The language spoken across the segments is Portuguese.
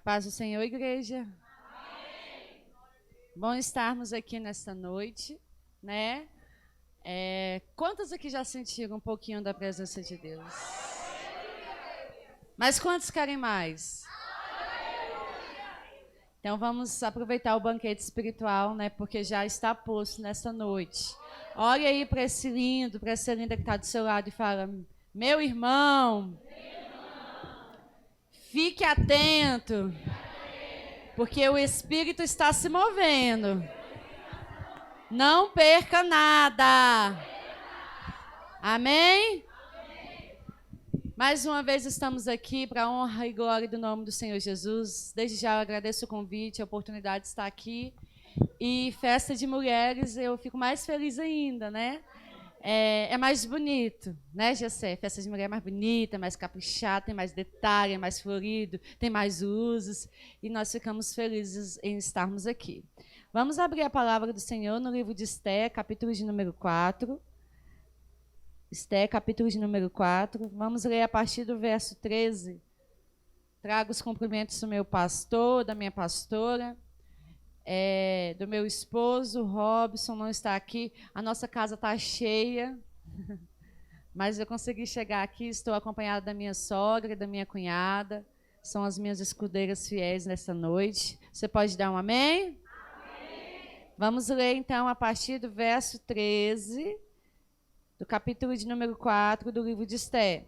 paz do Senhor, igreja. Amém. Bom estarmos aqui nesta noite, né? Quantos aqui já sentiram um pouquinho da presença de Deus? Mas quantos querem mais? Então vamos aproveitar o banquete espiritual, né? Porque já está posto nesta noite. Olha aí para esse lindo, para essa linda que está do seu lado e fala: meu irmão, fique atento, porque o Espírito está se movendo. Não perca nada. Amém? Mais uma vez estamos aqui para a honra e glória do nome do Senhor Jesus. Desde já eu agradeço o convite, a oportunidade de estar aqui. E festa de mulheres, eu fico mais feliz ainda, né? É mais bonito, né, Gessé? Festa de mulher é mais bonita, mais caprichada, tem mais detalhe, é mais florido, tem mais usos. E nós ficamos felizes em estarmos aqui. Vamos abrir a palavra do Senhor no livro de Esté, capítulo de número 4. Esté, capítulo de número 4. Vamos ler a partir do verso 13. Trago os cumprimentos do meu pastor, da minha pastora. Do meu esposo, Robson, não está aqui. A nossa casa está cheia, mas eu consegui chegar aqui. Estou acompanhada da minha sogra e da minha cunhada. São as minhas escudeiras fiéis nesta noite. Você pode dar um amém? Amém. Vamos ler, então, a partir do verso 13, do capítulo de número 4 do livro de Esté.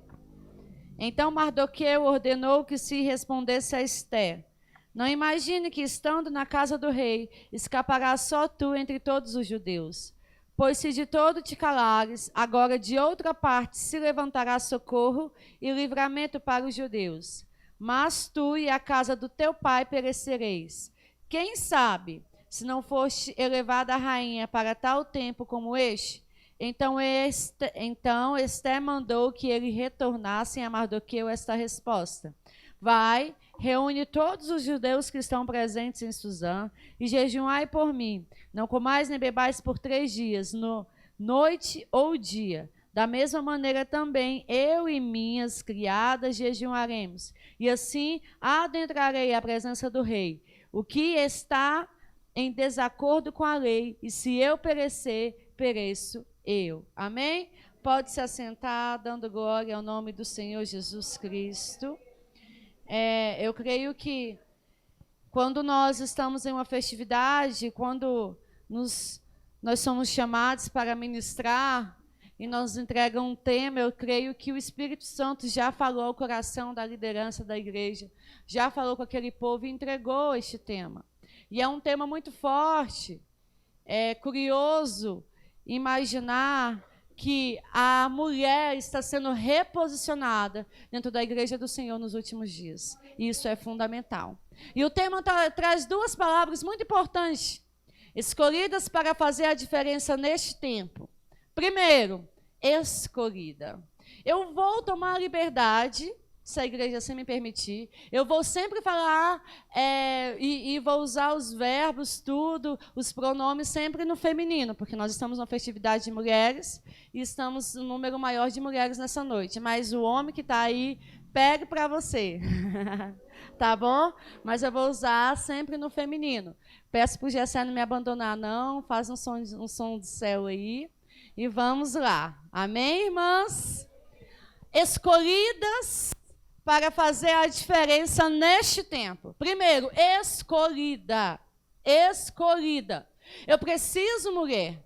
Então Mardoqueu ordenou que se respondesse a Esté: não imagine que, estando na casa do rei, escaparás só tu entre todos os judeus. Pois se de todo te calares, agora de outra parte se levantará socorro e livramento para os judeus. Mas tu e a casa do teu pai perecereis. Quem sabe, se não foste elevada a rainha para tal tempo como este? Então Esté mandou que ele retornassem a Mardoqueu esta resposta: vai, reúne todos os judeus que estão presentes em Suzã e jejuai por mim. Não comais nem bebais por 3 dias, noite ou dia. Da mesma maneira também eu e minhas criadas jejuaremos. E assim adentrarei a presença do rei, o que está em desacordo com a lei, e se eu perecer, pereço eu. Amém? Pode se assentar, dando glória ao nome do Senhor Jesus Cristo. Eu creio que quando nós estamos em uma festividade, quando nós somos chamados para ministrar e nos entregam um tema, eu creio que o Espírito Santo já falou ao coração da liderança da igreja, já falou com aquele povo e entregou este tema. E é um tema muito forte. É curioso imaginar que a mulher está sendo reposicionada dentro da igreja do Senhor nos últimos dias. Isso é fundamental. E o tema traz 2 palavras muito importantes, escolhidas para fazer a diferença neste tempo. Primeiro, escolhida. Eu vou tomar a liberdade, se a igreja assim me permitir, eu vou sempre falar e vou usar os verbos, tudo, os pronomes sempre no feminino, porque nós estamos numa festividade de mulheres e estamos um número maior de mulheres nessa noite. Mas o homem que está aí, pegue para você, tá bom? Mas eu vou usar sempre no feminino. Peço para o Gessé não me abandonar, não. Faz um som do céu aí e vamos lá. Amém, irmãs? Escolhidas para fazer a diferença neste tempo. Primeiro, escolhida. Escolhida. Eu preciso, mulher,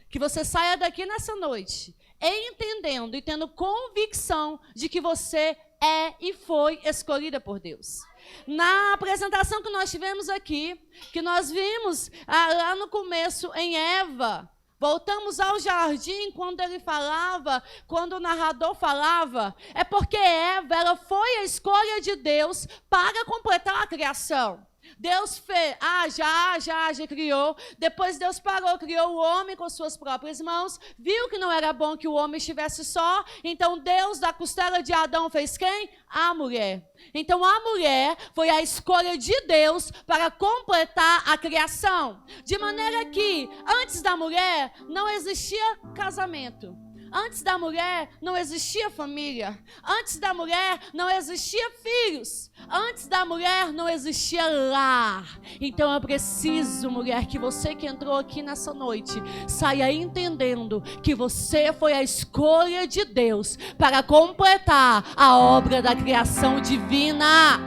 que você saia daqui nessa noite entendendo e tendo convicção de que você é e foi escolhida por Deus. Na apresentação que nós tivemos aqui, que nós vimos lá no começo em Eva, voltamos ao jardim quando ele falava, quando o narrador falava, é porque Eva, ela foi a escolha de Deus para completar a criação. Deus fez, já criou, depois Deus parou, criou o homem com suas próprias mãos, viu que não era bom que o homem estivesse só, então Deus da costela de Adão fez quem? A mulher. Então a mulher foi a escolha de Deus para completar a criação, de maneira que antes da mulher não existia casamento. Antes da mulher não existia família. Antes da mulher não existia filhos. Antes da mulher não existia lar. Então eu preciso, mulher, que você que entrou aqui nessa noite saia entendendo que você foi a escolha de Deus para completar a obra da criação divina.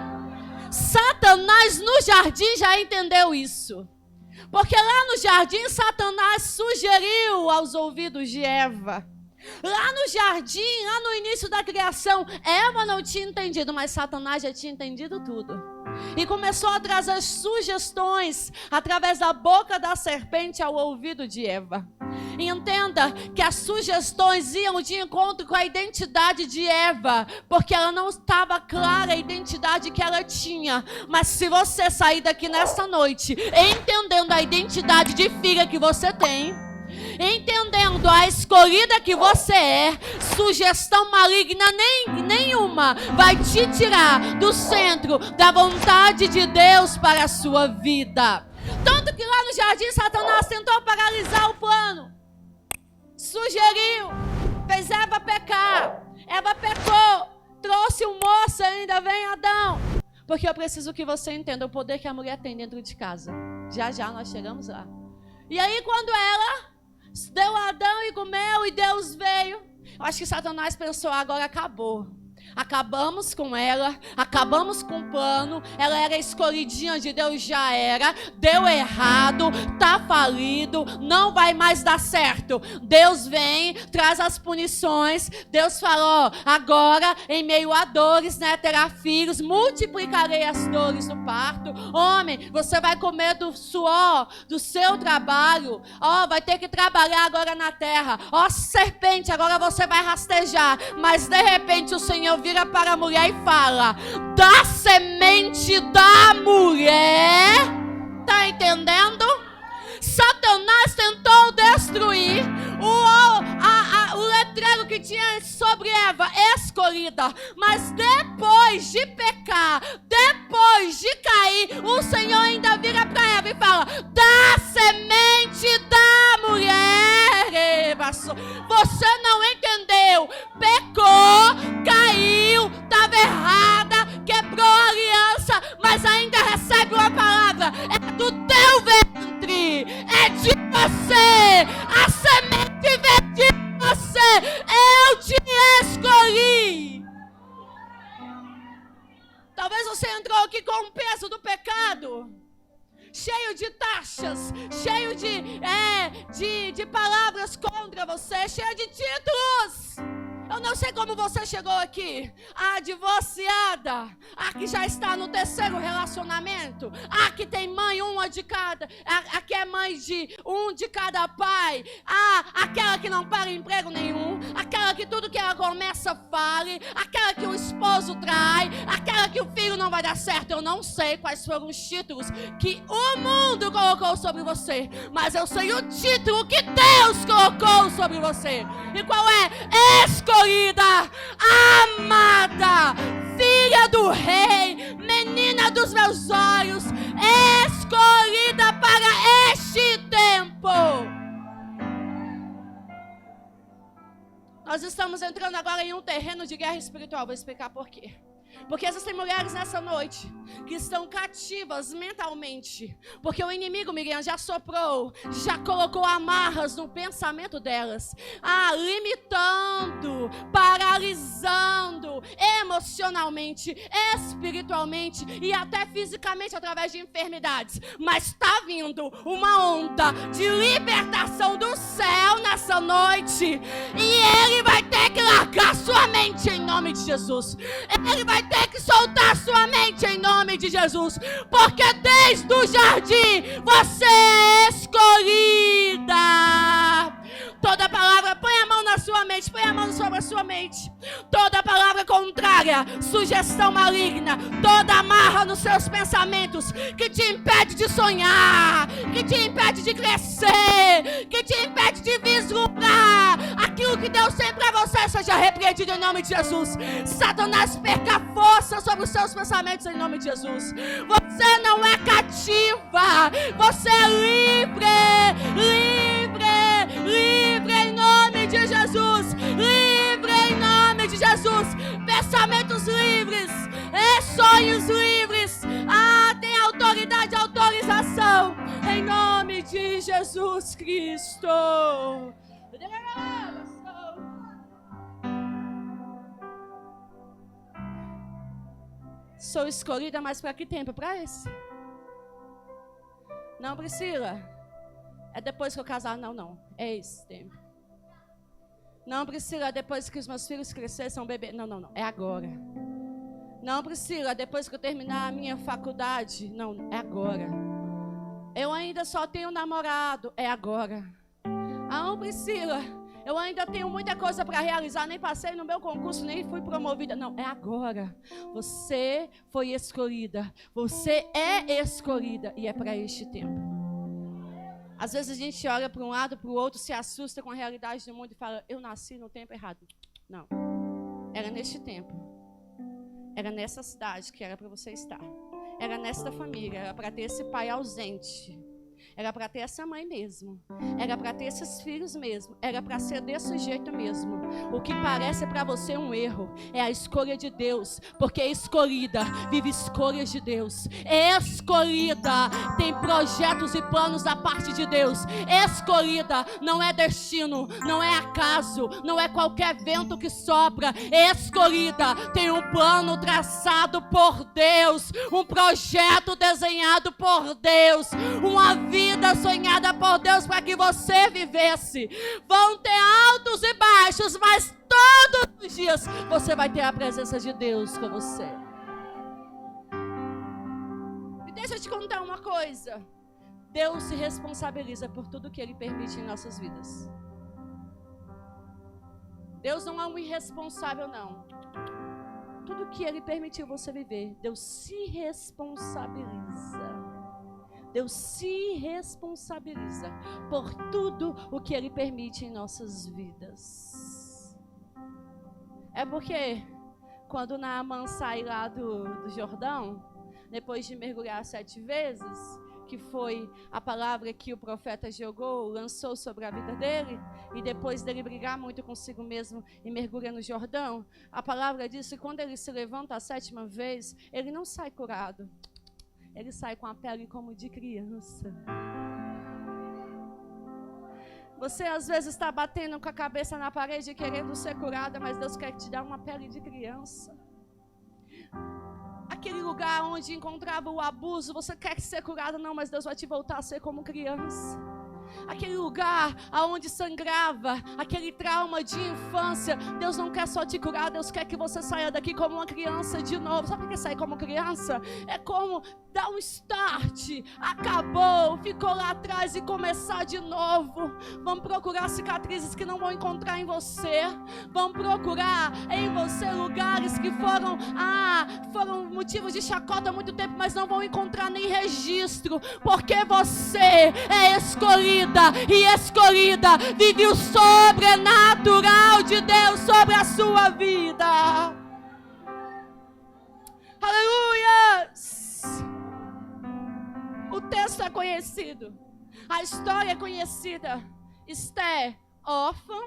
Satanás no jardim já entendeu isso. Porque lá no jardim, Satanás sugeriu aos ouvidos de Eva. Lá no jardim, lá no início da criação, Eva não tinha entendido, mas Satanás já tinha entendido tudo. E começou a trazer sugestões através da boca da serpente ao ouvido de Eva. E entenda que as sugestões iam de encontro com a identidade de Eva, porque ela não estava clara a identidade que ela tinha. Mas se você sair daqui nessa noite entendendo a identidade de filha que você tem, entendendo a escolhida que você é, sugestão maligna nenhuma vai te tirar do centro da vontade de Deus para a sua vida. Tanto que lá no jardim Satanás tentou paralisar o plano, sugeriu, fez Eva pecar. Eva pecou, trouxe o moço, ainda vem Adão. Porque eu preciso que você entenda o poder que a mulher tem dentro de casa. Já nós chegamos lá. E aí quando ela deu a Adão e comeu e Deus veio, eu acho que Satanás pensou, agora acabou. Acabamos com ela, acabamos com o plano, ela era escolhidinha de Deus, já era, deu errado, tá falido, não vai mais dar certo. Deus vem, traz as punições, Deus falou, agora em meio a dores, né, terá filhos, multiplicarei as dores do parto. Homem, você vai comer do suor do seu trabalho, vai ter que trabalhar agora na terra. Serpente, agora você vai rastejar, mas de repente o Senhor vira para a mulher e fala, da semente da mulher. Tá entendendo? Satanás tentou destruir o letreiro que tinha sobre Eva, escolhida. Mas depois de pecar, depois de cair, o Senhor ainda vira para Eva e fala, da semente da mulher. Você não entendeu, pecou, caiu, estava errada, quebrou a aliança, mas ainda recebe uma palavra, é do teu ventre, é de você, a semente vem de você, eu te escolhi. Talvez você entrou aqui com o peso do pecado, cheio de taxas, cheio de palavras contra você, cheio de títulos. Eu não sei como você chegou aqui. A divorciada, a que já está no terceiro relacionamento, a que tem mãe uma de cada, a que é mãe de um de cada pai, aquela que não para emprego nenhum, aquela que tudo que ela começa fale, aquela que o esposo trai, aquela que o filho não vai dar certo. Eu não sei quais foram os títulos que o mundo colocou sobre você, mas eu sei o título que Deus colocou sobre você. E qual é? Escolhida, amada, filha do rei, menina dos meus olhos, escolhida para este tempo. Nós estamos entrando agora em um terreno de guerra espiritual. Vou explicar por quê. Porque existem mulheres nessa noite que estão cativas mentalmente, porque o inimigo, Miriam, já soprou, já colocou amarras no pensamento delas, limitando, paralisando emocionalmente, espiritualmente e até fisicamente através de enfermidades. Mas está vindo uma onda de libertação do céu nessa noite, e ele vai ter que largar sua mente em nome de Jesus. Ele vai ter que soltar sua mente em nome de Jesus, porque desde o jardim você é escolhida. Toda palavra, põe a mão na sua mente, põe a mão sobre a sua mente. Toda palavra contrária, sugestão maligna, toda amarra nos seus pensamentos que te impede de sonhar, que te impede de crescer, que te impede de vislumbrar aquilo que Deus tem para você, seja repreendido em nome de Jesus. Satanás perca força sobre os seus pensamentos em nome de Jesus. Você não é cativa, você é livre, livre, livre em nome de Jesus. sonhos livres. Tem autoridade, autorização. Em nome de Jesus Cristo. Sou escolhida, mas para que tempo? Para esse. Não, Priscila. É depois que eu casar? Não. É esse tempo. Não, Priscila, depois que os meus filhos crescerem, são bebês. Não. É agora. Não, Priscila, depois que eu terminar a minha faculdade. Não, é agora. Eu ainda só tenho namorado. É agora. Não, Priscila, eu ainda tenho muita coisa para realizar. Nem passei no meu concurso, nem fui promovida. Não, é agora. Você foi escolhida. Você é escolhida. E é para este tempo. Às vezes a gente olha para um lado, para o outro, se assusta com a realidade do mundo e fala, eu nasci no tempo errado. Não. Era neste tempo. Era nessa cidade que era para você estar. Era nesta família. Era para ter esse pai ausente. Era para ter essa mãe mesmo. Era para ter esses filhos mesmo. Era para ser desse jeito mesmo. O que parece para você um erro é a escolha de Deus. Porque escolhida vive escolhas de Deus. Escolhida tem projetos e planos da parte de Deus. Escolhida não é destino, não é acaso, não é qualquer vento que sopra. Escolhida tem um plano traçado por Deus, um projeto desenhado por Deus, uma vida sonhada por Deus para que você vivesse. Vão ter altos e baixos, mas todos os dias você vai ter a presença de Deus com você. E deixa eu te contar uma coisa. Deus se responsabiliza por tudo que Ele permite em nossas vidas. Deus não é um irresponsável, não. Tudo que Ele permitiu você viver, Deus se responsabiliza. Deus se responsabiliza por tudo o que Ele permite em nossas vidas. É porque quando Naamã sai lá do Jordão, depois de mergulhar 7 vezes, que foi a palavra que o profeta jogou, lançou sobre a vida dele, e depois dele brigar muito consigo mesmo e mergulha no Jordão, a palavra diz que quando ele se levanta a 7ª vez, ele não sai curado. Ele sai com a pele como de criança. Você às vezes está batendo com a cabeça na parede querendo ser curada, mas Deus quer te dar uma pele de criança. Aquele lugar onde encontrava o abuso, você quer ser curado? Não, mas Deus vai te voltar a ser como criança. Aquele lugar aonde sangrava, aquele trauma de infância, Deus não quer só te curar, Deus quer que você saia daqui como uma criança de novo. Sabe por que sair como criança? É como dar um start, acabou, ficou lá atrás e começar de novo. Vamos procurar cicatrizes que não vão encontrar em você. Vamos procurar em você lugares que foram motivos de chacota há muito tempo, mas não vão encontrar nem registro, porque você é escolhido. E escolhida, vive o sobrenatural de Deus sobre a sua vida. Aleluia! O texto é conhecido, a história é conhecida. Esté, órfã.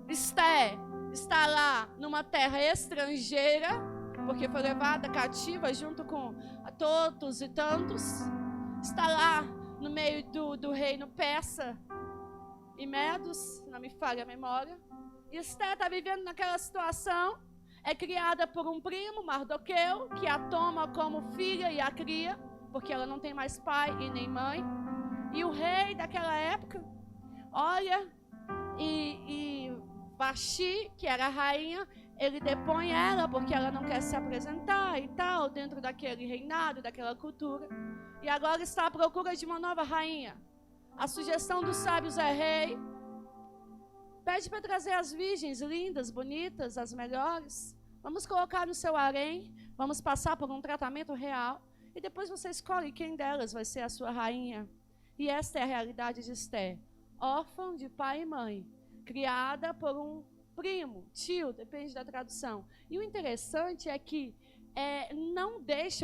Esté está lá numa terra estrangeira, porque foi levada cativa junto com todos e tantos. Está lá no meio do reino persa e medos, se não me falha a memória. E Esté está vivendo naquela situação. É criada por um primo, Mardoqueu, que a toma como filha e a cria, porque ela não tem mais pai e nem mãe. E o rei daquela época olha e Vasti, que era a rainha, ele depõe ela porque ela não quer se apresentar e tal, dentro daquele reinado, daquela cultura. E agora está à procura de uma nova rainha. A sugestão dos sábios é: rei, pede para trazer as virgens lindas, bonitas, as melhores. Vamos colocar no seu harém, vamos passar por um tratamento real. E depois você escolhe quem delas vai ser a sua rainha. E esta é a realidade de Esté. Órfã de pai e mãe, criada por um primo, tio, depende da tradução. E o interessante é que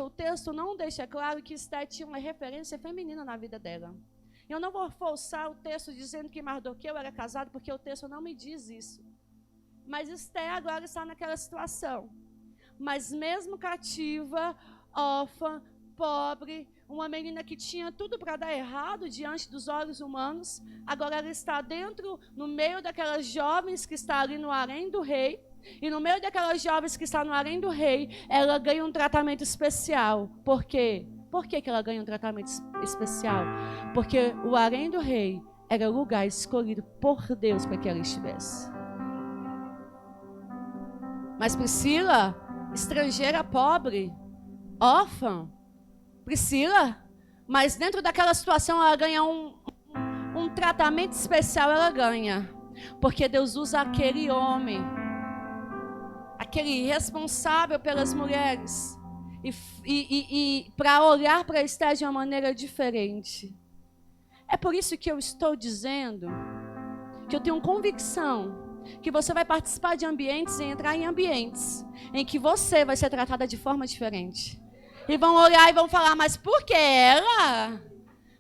o texto não deixa claro que Esté tinha uma referência feminina na vida dela. Eu não vou forçar o texto dizendo que Mardoqueu era casado, porque o texto não me diz isso. Mas Esté agora está naquela situação. Mas mesmo cativa, órfã, pobre, uma menina que tinha tudo para dar errado diante dos olhos humanos, agora ela está no meio daquelas jovens que está ali no harém do rei, e no meio daquelas jovens que estão no harém do rei, ela ganha um tratamento especial. Por quê? Por que ela ganha um tratamento especial? Porque o harém do rei era o lugar escolhido por Deus para que ela estivesse. Mas Priscila, estrangeira, pobre, órfã, Priscila, mas dentro daquela situação ela ganha um tratamento especial, ela ganha. Porque Deus usa aquele homem, aquele responsável pelas mulheres, e para olhar para Esther de uma maneira diferente. É por isso que eu estou dizendo que eu tenho convicção que você vai participar de ambientes e entrar em ambientes em que você vai ser tratada de forma diferente. E vão olhar e vão falar, mas por que ela?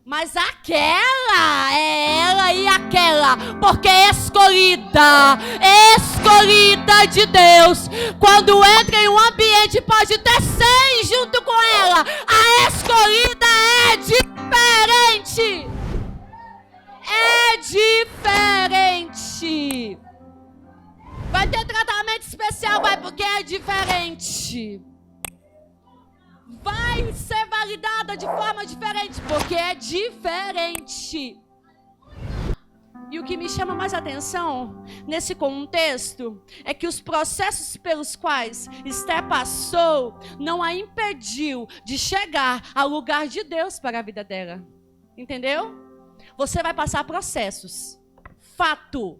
Mas aquela, é ela e aquela, porque é escolhida de Deus. Quando entra em um ambiente, pode ter 100 junto com ela. A escolhida é diferente. É diferente. Vai ter tratamento especial, vai, porque é diferente. Vai ser validada de forma diferente, porque é diferente. E o que me chama mais atenção nesse contexto é que os processos pelos quais Esther passou não a impediu de chegar ao lugar de Deus para a vida dela. Entendeu? Você vai passar processos. Fato.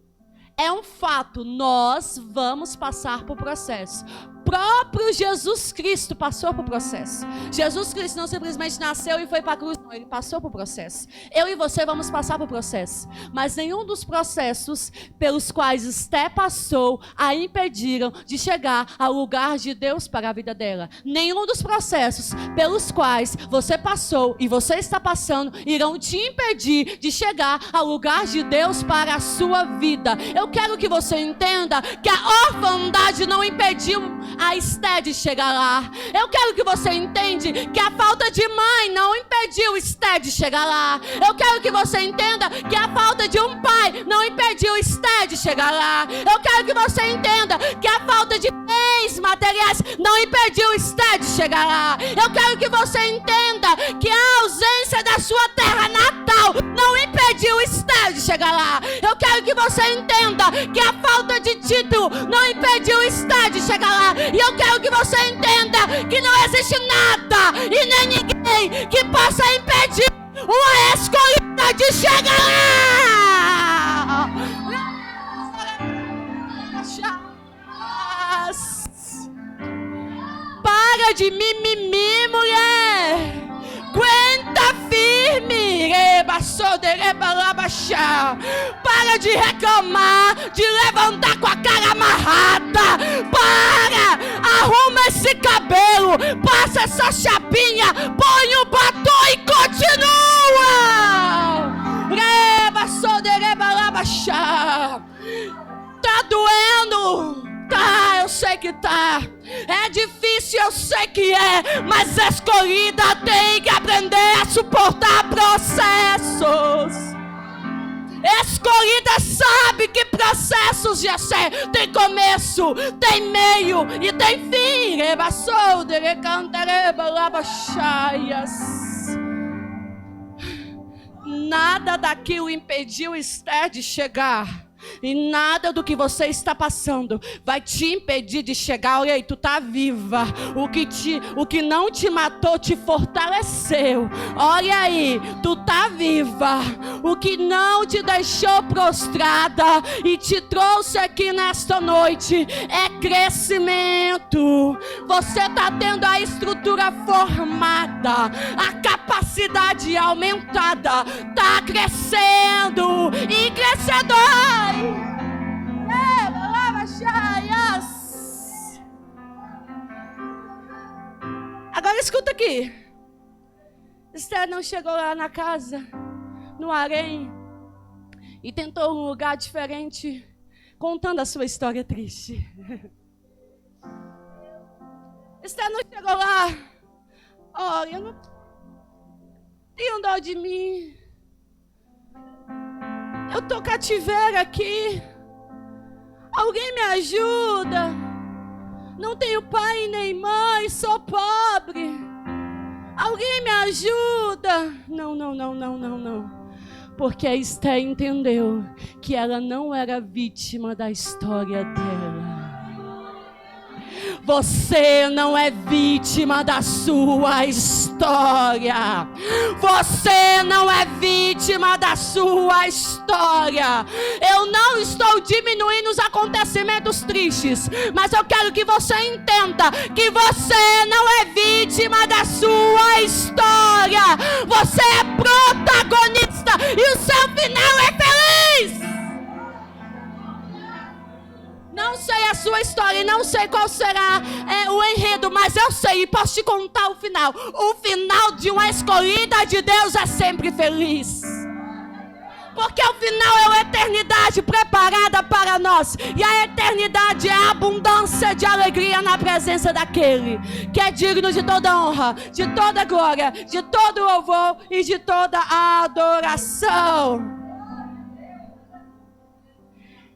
É um fato. Nós vamos passar por processos. Próprio Jesus Cristo passou por processo. Jesus Cristo não simplesmente nasceu e foi para a cruz, não, ele passou por processo. Eu e você vamos passar por processo. Mas nenhum dos processos pelos quais Esther passou a impediram de chegar ao lugar de Deus para a vida dela. Nenhum dos processos pelos quais você passou e você está passando irão te impedir de chegar ao lugar de Deus para a sua vida. Eu quero que você entenda que a orfandade não impediu a Esther de chegar lá. Eu quero que você entenda que a falta de mãe não impediu Esther de chegar lá. Eu quero que você entenda que a falta de um pai não impediu Esther de chegar lá. Eu quero que você entenda que a falta de bens materiais não impediu Esther de chegar lá. Eu quero que você entenda que a ausência da sua terra natal não impediu Esther de chegar lá. Eu quero que você entenda que a falta de título não impediu Esther de chegar lá. E eu quero que você entenda que não existe nada e nem ninguém que possa impedir uma escolhida de chegar lá. Para de mimimi, mulher. Aguenta firme. Para de reclamar, de levantar com a cara amarrada. Arruma esse cabelo, passa essa chapinha, põe o batom e continua. Tá doendo? Tá, eu sei que tá. É difícil, eu sei que é. Mas a escolhida tem que aprender a suportar processos. Escolhida sabe que processos de ser tem começo, tem meio e tem fim. Nada daquilo impediu Esther de chegar. E nada do que você está passando vai te impedir de chegar. Olha aí, tu tá viva. O que não te matou te fortaleceu. Olha aí, tu tá viva. O que não te deixou prostrada e te trouxe aqui nesta noite é crescimento. Você tá tendo a estrutura formada, a capacidade aumentada, tá crescendo e crescedor. Agora escuta aqui. Esther não chegou lá na casa, no harém, e tentou um lugar diferente, contando a sua história triste. Esther não chegou lá. Olha, não tenham dó de mim. Eu estou cativeiro aqui. Alguém me ajuda. Não tenho pai nem mãe, sou pobre. Alguém me ajuda. Não. Porque a Esther entendeu que ela não era vítima da história dela. Você não é vítima da sua história. Você não é vítima da sua história. Eu não estou diminuindo os acontecimentos tristes, mas eu quero que você entenda que você não é vítima da sua história. Você é protagonista e o seu final é feliz. Não sei a sua história e não sei qual será o enredo, mas eu sei e posso te contar o final. O final de uma escolhida de Deus é sempre feliz. Porque o final é a eternidade preparada para nós. E a eternidade é a abundância de alegria na presença daquele que é digno de toda honra, de toda glória, de todo louvor e de toda adoração.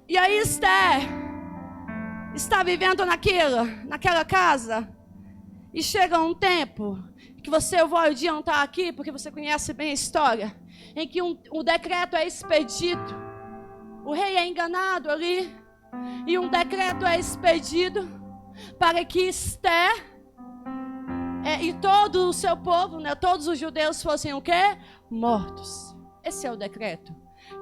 E aí Esther está vivendo naquela casa, e chega um tempo que eu vou adiantar aqui, porque você conhece bem a história, em que o decreto é expedido, o rei é enganado ali, e um decreto é expedido para que Esther e todo o seu povo, né, todos os judeus fossem o quê? Mortos. Esse é o decreto.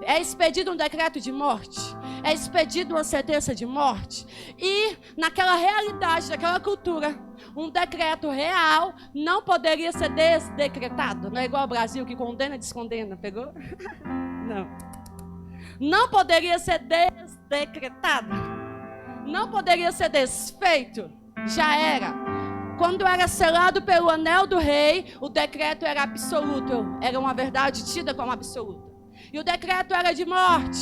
É expedido um decreto de morte. É expedido uma sentença de morte. E naquela realidade, naquela cultura, um decreto real não poderia ser desdecretado. Não é igual ao Brasil que condena e descondena. Pegou? Não. Não poderia ser desdecretado. Não poderia ser desfeito. Já era. Quando era selado pelo anel do rei, o decreto era absoluto. Era uma verdade tida como absoluta. E o decreto era de morte.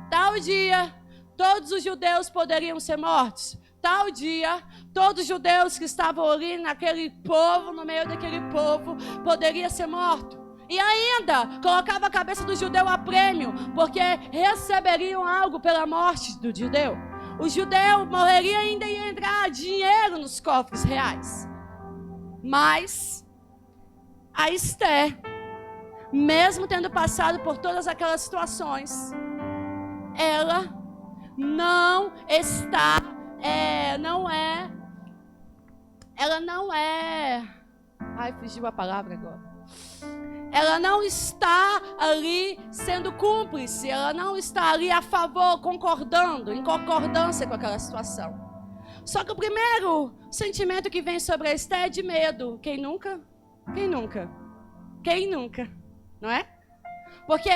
Tal dia, todos os judeus poderiam ser mortos. Tal dia, todos os judeus que estavam ali naquele povo, no meio daquele povo, poderiam ser mortos. E ainda, colocava a cabeça do judeu a prêmio, porque receberiam algo pela morte do judeu. O judeu morreria e ainda ia entrar dinheiro nos cofres reais. Mas a Esther, mesmo tendo passado por todas aquelas situações, ela não está, ai, fugiu a palavra agora. Ela não está ali sendo cúmplice, ela não está ali a favor, concordando, em concordância com aquela situação. Só que o primeiro sentimento que vem sobre a Esther é de medo. Quem nunca? Quem nunca? Quem nunca? Não é? Porque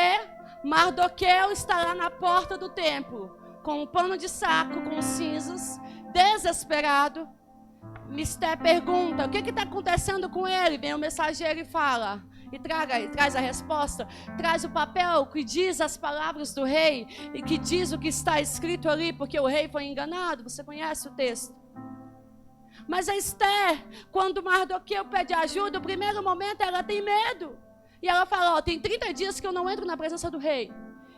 Mardoqueu está lá na porta do templo, com um pano de saco, com cinzas, desesperado. Esther pergunta, o que está acontecendo com ele? Vem o mensageiro e fala, e traz a resposta, traz o papel que diz as palavras do rei, e que diz o que está escrito ali, porque o rei foi enganado, você conhece o texto. Mas a Esther, quando Mardoqueu pede ajuda, o primeiro momento ela tem medo. E ela fala, tem 30 dias que eu não entro na presença do rei.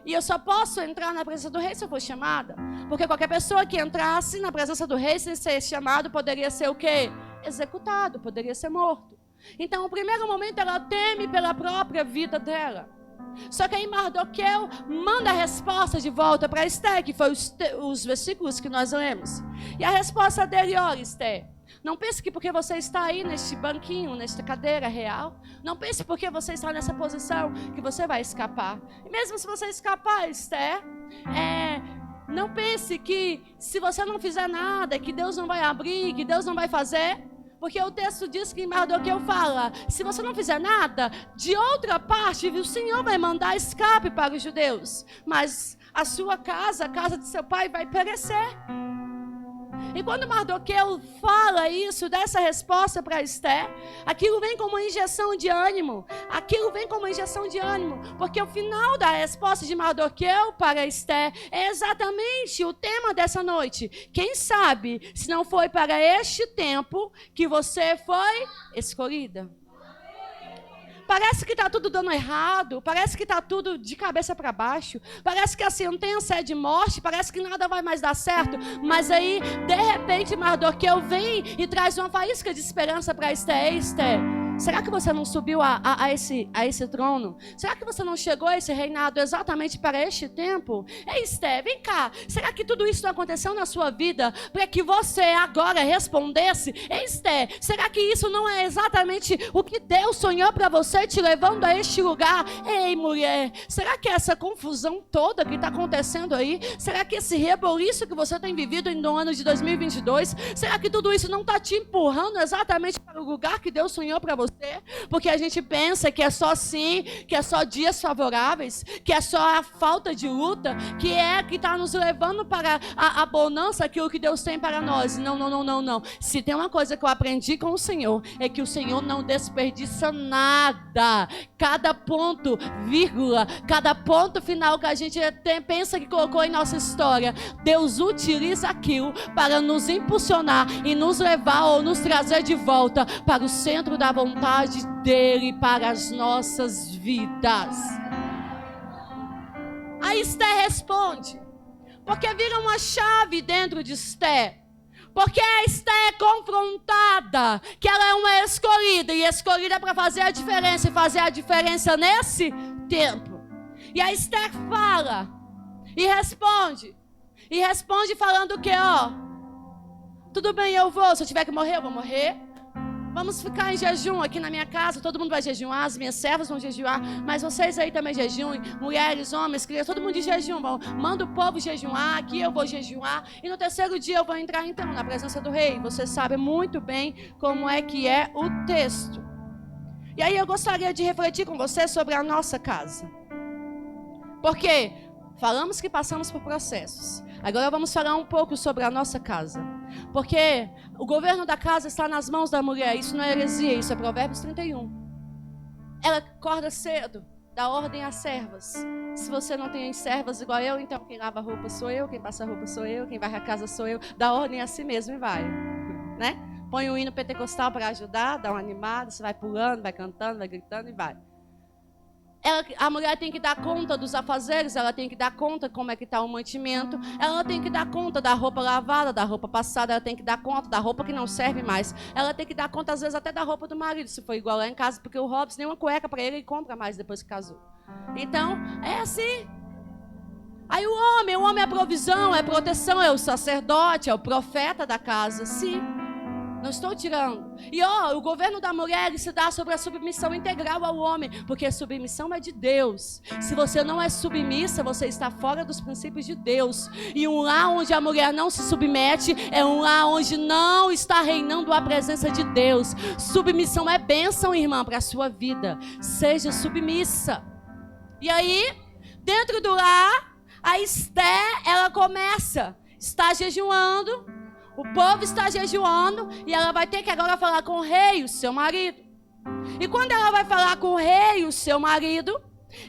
E eu só posso entrar na presença do rei se eu for chamada. Porque qualquer pessoa que entrasse na presença do rei sem ser chamado poderia ser o quê? Executado, poderia ser morto. Então, no primeiro momento, ela teme pela própria vida dela. Só que aí Mardoqueu manda a resposta de volta para Esther, que foi os versículos que nós lemos. E a resposta dele, olha, Esther, não pense que porque você está aí neste banquinho, nesta cadeira real, não pense porque você está nessa posição que você vai escapar. E mesmo se você escapar, Esther, não pense que se você não fizer nada, que Deus não vai abrir, que Deus não vai fazer. Porque o texto diz que Mardoqueu fala, se você não fizer nada, de outra parte o Senhor vai mandar escape para os judeus. Mas a sua casa, a casa de seu pai vai perecer. E quando Mardoqueu fala isso, dessa resposta para Esther, aquilo vem como uma injeção de ânimo. Aquilo vem como uma injeção de ânimo. Porque o final da resposta de Mardoqueu para Esther é exatamente o tema dessa noite. Quem sabe se não foi para este tempo que você foi escolhida? Parece que está tudo dando errado, parece que está tudo de cabeça para baixo, parece que a sentença é de morte, parece que nada vai mais dar certo, mas aí, de repente, Mardoqueu vem e traz uma faísca de esperança para Esther. Ei, Esther, será que você não subiu a esse trono? Será que você não chegou a esse reinado exatamente para este tempo? Ei, Esther, vem cá, será que tudo isso não aconteceu na sua vida para que você agora respondesse? Ei, Esther, será que isso não é exatamente o que Deus sonhou para você, te levando a este lugar? Ei, mulher, será que essa confusão toda que está acontecendo aí, será que esse reboliço que você tem vivido no ano de 2022, será que tudo isso não está te empurrando exatamente para o lugar que Deus sonhou para você? Porque a gente pensa que é só assim, que é só dias favoráveis, que é só a falta de luta, que está nos levando para a bonança, aquilo que Deus tem para nós. Não. Se tem uma coisa que eu aprendi com o Senhor, é que o Senhor não desperdiça nada. Cada ponto, vírgula, cada ponto final que a gente pensa que colocou em nossa história, Deus utiliza aquilo para nos impulsionar e nos levar ou nos trazer de volta para o centro da vontade dele para as nossas vidas. Aí Esther responde, porque vira uma chave dentro de Esther. Porque a Esther é confrontada, que ela é uma escolhida, e escolhida para fazer a diferença, e fazer a diferença nesse tempo. E a Esther fala, e responde falando o quê? Tudo bem, eu vou, se eu tiver que morrer, eu vou morrer. Vamos ficar em jejum aqui na minha casa, todo mundo vai jejuar, as minhas servas vão jejuar, mas vocês aí também jejuem, mulheres, homens, crianças, todo mundo de jejum, manda o povo jejuar, aqui eu vou jejuar, e no terceiro dia eu vou entrar então na presença do rei. Você sabe muito bem como é que é o texto. E aí eu gostaria de refletir com você sobre a nossa casa. Porque falamos que passamos por processos. Agora vamos falar um pouco sobre a nossa casa. Porque o governo da casa está nas mãos da mulher. Isso não é heresia, isso é Provérbios 31. Ela acorda cedo, dá ordem às servas. Se você não tem servas igual eu, então quem lava a roupa sou eu, quem passa a roupa sou eu, quem varre a casa sou eu. Dá ordem a si mesmo e vai, né? Põe o hino pentecostal para ajudar, dá uma animada, você vai pulando, vai cantando, vai gritando e vai. A mulher tem que dar conta dos afazeres, ela tem que dar conta como é que está o mantimento, ela tem que dar conta da roupa lavada, da roupa passada, ela tem que dar conta da roupa que não serve mais, ela tem que dar conta às vezes até da roupa do marido, se for igual lá em casa, porque o Robson nem uma cueca para ele compra mais depois que casou. Então, é assim. Aí o homem é a provisão, é a proteção, é o sacerdote, é o profeta da casa, sim. Não estou tirando. E o governo da mulher se dá sobre a submissão integral ao homem, porque a submissão é de Deus. Se você não é submissa, você está fora dos princípios de Deus. E um lar onde a mulher não se submete é um lar onde não está reinando a presença de Deus. Submissão é bênção, irmã, para a sua vida. Seja submissa. E aí, dentro do lar, a Esther, ela está jejuando. O povo está jejuando e ela vai ter que agora falar com o rei, o seu marido. E quando ela vai falar com o rei, o seu marido,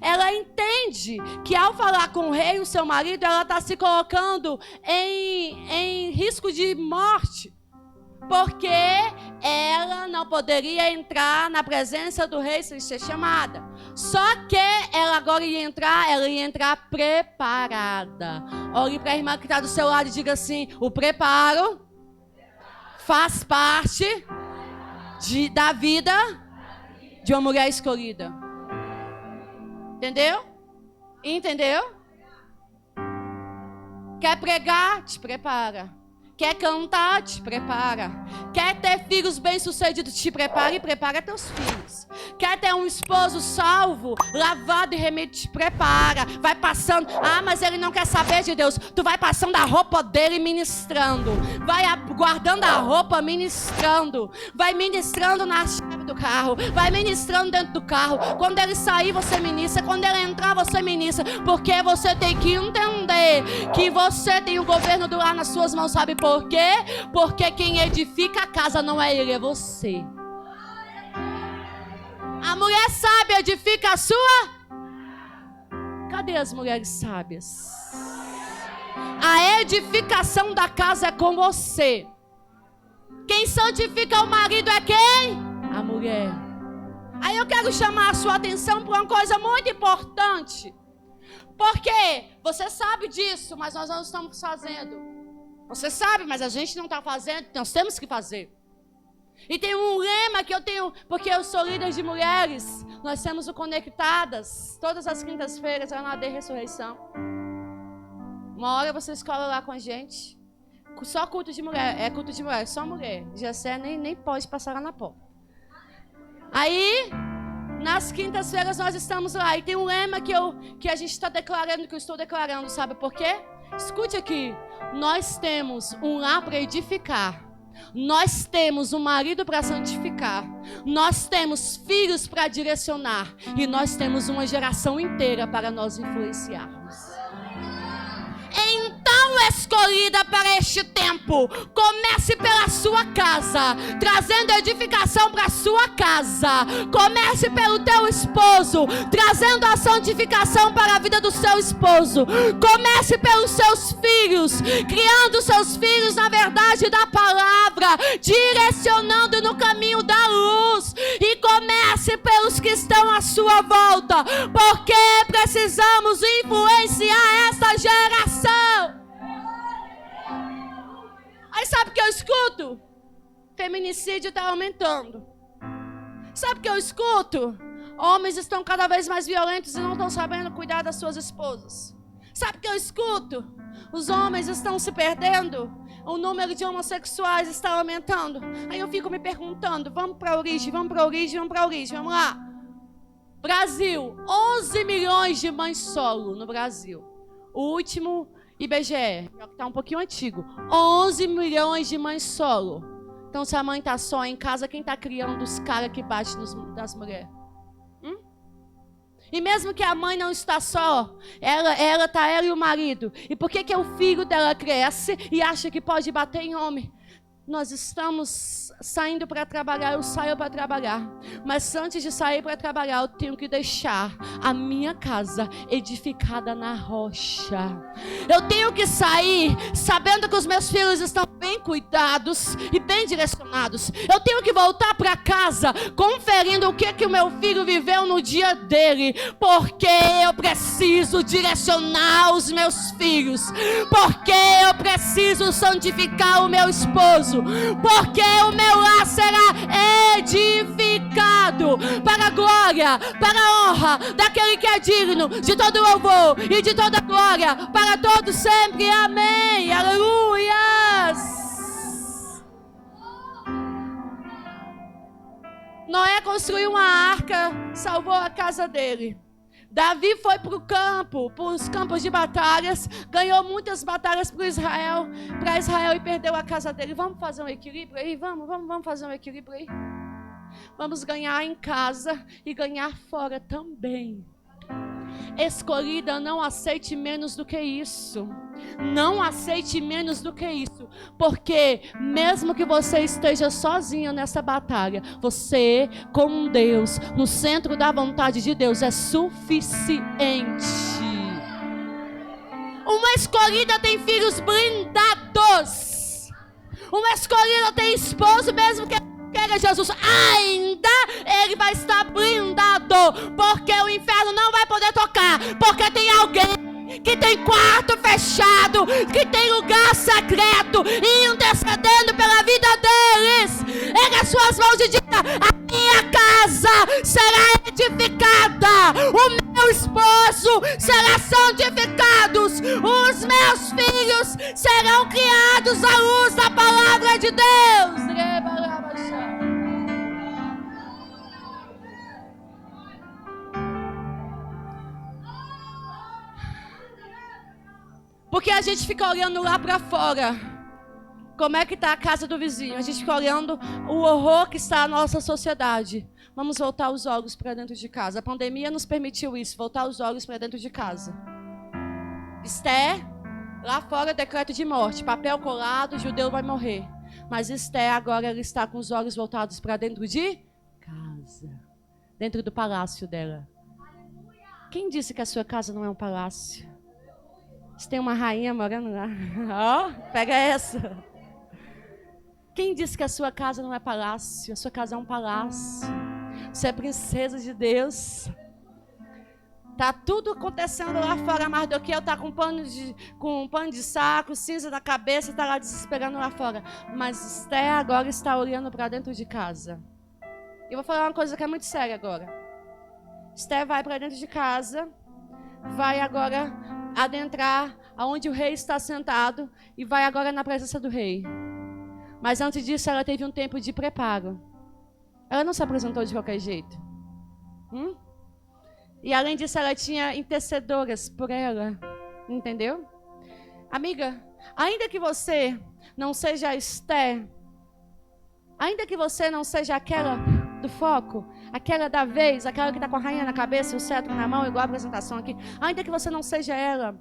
ela entende que ao falar com o rei, o seu marido, ela está se colocando em risco de morte. Porque ela não poderia entrar na presença do rei sem ser chamada. Só que ela agora ia entrar preparada. Olhe para a irmã que está do seu lado e diga assim: o preparo faz parte da vida de uma mulher escolhida. Entendeu? Entendeu? Quer pregar? Te prepara. Quer cantar? Te prepara. Quer ter filhos bem-sucedidos? Te prepara e prepara teus filhos. Quer ter um esposo salvo, lavado e remido? Te prepara. Vai passando. Ah, mas ele não quer saber de Deus. Tu vai passando a roupa dele ministrando. Vai guardando a roupa ministrando. Vai ministrando na chave do carro. Vai ministrando dentro do carro. Quando ele sair, você ministra. Quando ele entrar, você ministra. Porque você tem que entender que você tem o governo do lar nas suas mãos. Sabe por quê? Porque quem edifica a casa não é ele, é você. A mulher sábia edifica a sua. Cadê as mulheres sábias? A edificação da casa é com você. Quem santifica o marido é quem? A mulher. Aí eu quero chamar a sua atenção para uma coisa muito importante. Porque você sabe disso, mas nós não estamos fazendo. Você sabe, mas a gente não está fazendo. Nós temos que fazer. E tem um lema que eu tenho, porque eu sou líder de mulheres. Nós temos o Conectadas, todas as quintas-feiras, lá na AD Ressurreição. Uma hora você escola lá com a gente. Só culto de mulher, é culto de mulher, só mulher. Jessé nem pode passar lá na porta. Aí, nas quintas-feiras nós estamos lá. E tem um lema que a gente está declarando, que eu estou declarando, sabe por quê? Escute aqui. Nós temos um lar para edificar. Nós temos um marido para santificar. Nós temos filhos para direcionar. E nós temos uma geração inteira para nós influenciarmos. Então, escolhida para este tempo, comece pela sua casa, trazendo edificação para a sua casa. Comece pelo teu esposo, trazendo a santificação para a vida do seu esposo. Comece pelos seus filhos, criando seus filhos na verdade da palavra, direcionando no caminho da luz. E comece pelos que estão à sua volta, porque precisamos influenciar essa geração. Aí sabe o que eu escuto? Feminicídio está aumentando. Sabe o que eu escuto? Homens estão cada vez mais violentos e não estão sabendo cuidar das suas esposas. Sabe o que eu escuto? Os homens estão se perdendo. O número de homossexuais está aumentando. Aí eu fico me perguntando, vamos para a origem, vamos lá. Brasil, 11 milhões de mães solo no Brasil. O último IBGE, que está um pouquinho antigo. 11 milhões de mães solo. Então, se a mãe está só em casa, quem está criando os caras que batem das mulheres? E mesmo que a mãe não está só, ela e o marido. E por que o filho dela cresce e acha que pode bater em homem? Nós estamos saindo para trabalhar, eu saio para trabalhar. Mas antes de sair para trabalhar, eu tenho que deixar a minha casa edificada na rocha. Eu tenho que sair sabendo que os meus filhos estão bem cuidados e bem direcionados. Eu tenho que voltar para casa conferindo o que o meu filho viveu no dia dele. Porque eu preciso direcionar os meus filhos. Porque eu preciso santificar o meu esposo. Porque o meu lar será edificado para a glória, para a honra daquele que é digno de todo louvor e de toda glória para todos sempre. Amém. Aleluias. Noé construiu uma arca, salvou a casa dele. Davi foi para os campos de batalhas, ganhou muitas batalhas para Israel e perdeu a casa dele. Vamos fazer um equilíbrio aí? Vamos fazer um equilíbrio aí? Vamos ganhar em casa e ganhar fora também. Escolhida, não aceite menos do que isso. Não aceite menos do que isso. Porque mesmo que você esteja sozinha nessa batalha, você com Deus, no centro da vontade de Deus, é suficiente. Uma escolhida tem filhos blindados. Uma escolhida tem esposo, mesmo que queira Jesus, ainda ele vai estar blindado, porque o inferno não vai poder tocar, porque tem alguém que tem quarto fechado, que tem lugar secreto, intercedendo pela vida deles. Erga as suas mãos e diga: a minha casa será edificada, o meu esposo será santificado, os meus filhos serão criados à luz da palavra de Deus. Porque a gente fica olhando lá para fora. Como é que está a casa do vizinho? A gente fica olhando o horror que está a nossa sociedade. Vamos voltar os olhos para dentro de casa. A pandemia nos permitiu isso, voltar os olhos para dentro de casa. Esther, lá fora, decreto de morte. Papel colado, judeu vai morrer. Mas Esther agora ela está com os olhos voltados para dentro de casa. Dentro do palácio dela. Quem disse que a sua casa não é um palácio? Você tem uma rainha morando lá. Ó, pega essa. Quem disse que a sua casa não é palácio? A sua casa é um palácio. Você é princesa de Deus. Tá tudo acontecendo lá fora. Mardoqueu tá com um pano de saco, cinza na cabeça, tá lá desesperando lá fora. Mas Esther agora está olhando para dentro de casa. Eu vou falar uma coisa que é muito séria agora. Esther vai para dentro de casa, vai agora adentrar aonde o rei está sentado e vai agora na presença do rei. Mas antes disso, ela teve um tempo de preparo. Ela não se apresentou de qualquer jeito. E além disso, ela tinha intercedoras por ela. Entendeu? Amiga, ainda que você não seja Esther, ainda que você não seja aquela do foco, aquela da vez, aquela que está com a rainha na cabeça e o cetro na mão, igual a apresentação aqui, ainda que você não seja ela,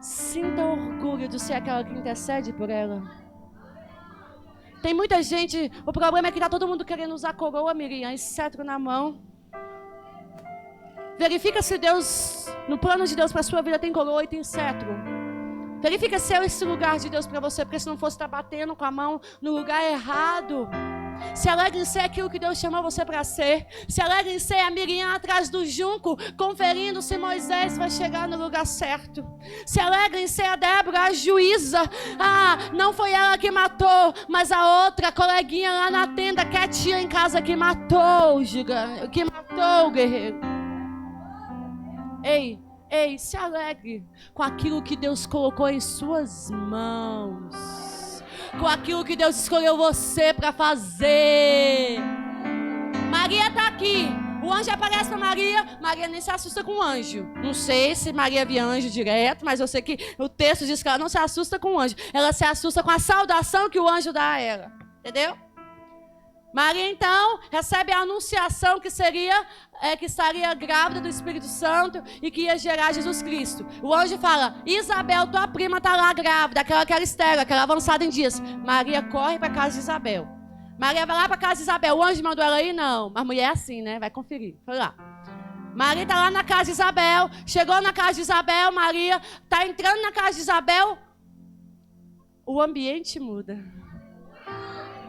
sinta orgulho de ser aquela que intercede por ela. Tem muita gente, o problema é que está todo mundo querendo usar coroa, Miriam, esse cetro na mão. Verifica se Deus, no plano de Deus para a sua vida, tem coroa e tem cetro. Verifica se é esse lugar de Deus para você, porque se não fosse estar batendo com a mão no lugar errado. Se alegre em ser aquilo que Deus chamou você para ser. Se alegre em ser a Miriam atrás do junco, conferindo se Moisés vai chegar no lugar certo. Se alegre em ser a Débora, a juíza. Não foi ela que matou, mas a outra coleguinha lá na tenda, quietinha em casa, que matou o guerreiro. Ei, se alegre com aquilo que Deus colocou em suas mãos. Com aquilo que Deus escolheu você para fazer. Maria está aqui. O anjo aparece para Maria. Maria nem se assusta com o anjo. Não sei se Maria via anjo direto, mas eu sei que o texto diz que ela não se assusta com o anjo. Ela se assusta com a saudação que o anjo dá a ela. Entendeu? Maria, então, recebe a anunciação que estaria grávida do Espírito Santo e que ia gerar Jesus Cristo. O anjo fala: Isabel, tua prima está lá grávida, aquela que era estéril, aquela avançada em dias. Maria corre para a casa de Isabel. Maria vai lá para a casa de Isabel. O anjo mandou ela ir? Não. Mas mulher é assim, né? Vai conferir. Foi lá. Maria está lá na casa de Isabel. Chegou na casa de Isabel. Maria está entrando na casa de Isabel. O ambiente muda.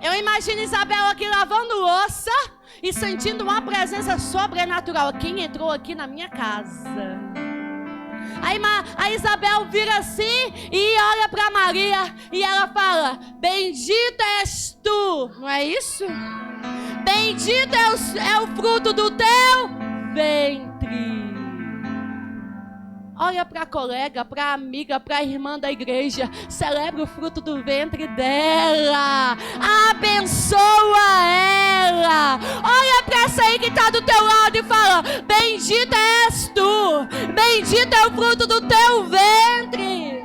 Eu imagino Isabel aqui lavando louça e sentindo uma presença sobrenatural. Quem entrou aqui na minha casa? Aí a Isabel vira assim e olha para Maria e ela fala: bendita és tu, não é isso? Bendito é o fruto do teu ventre. Olha para a colega, para a amiga, para a irmã da igreja. Celebra o fruto do ventre dela. Abençoa ela. Olha para essa aí que está do teu lado e fala: bendita és tu. Bendito é o fruto do teu ventre.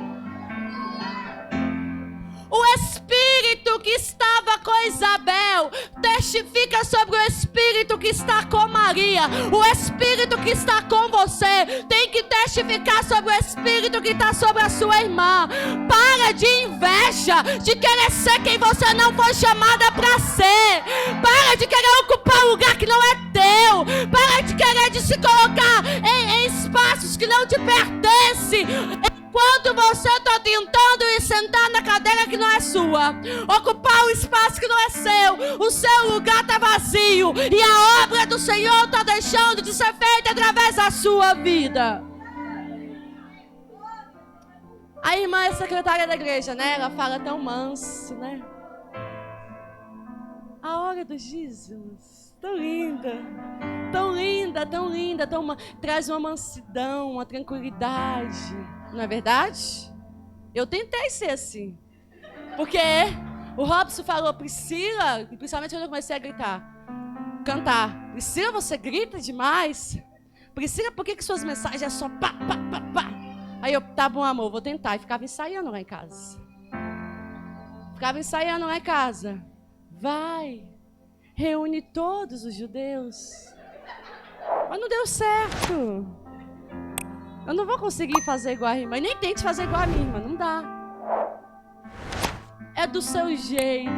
O Espírito que estava com Isabel testifica sobre o Espírito que está com Maria. O Espírito que está com você tem que testificar sobre o Espírito que está sobre a sua irmã. Para de inveja, de querer ser quem você não foi chamada para ser. Para de querer ocupar um lugar que não é teu. Para de querer de se colocar em espaços que não te pertencem. Quando você está tentando ir sentar na cadeira que não é sua, ocupar o espaço que não é seu, o seu lugar está vazio e a obra do Senhor está deixando de ser feita através da sua vida. A irmã é secretária da igreja, né? Ela fala tão manso, né? A hora dos dízimos, tão linda, tão linda, tão linda, traz uma mansidão, uma tranquilidade. Não é verdade? Eu tentei ser assim. Porque o Robson falou: Priscila, principalmente quando eu comecei a cantar. Priscila, você grita demais. Priscila, por que suas mensagens é só pá, pá, pá, pá? Aí eu, tá bom, amor, vou tentar. E ficava ensaiando lá em casa. Vai, reúne todos os judeus. Mas não deu certo. Eu não vou conseguir fazer igual a irmã. E nem tente fazer igual a minha irmã, não dá. É do seu jeito.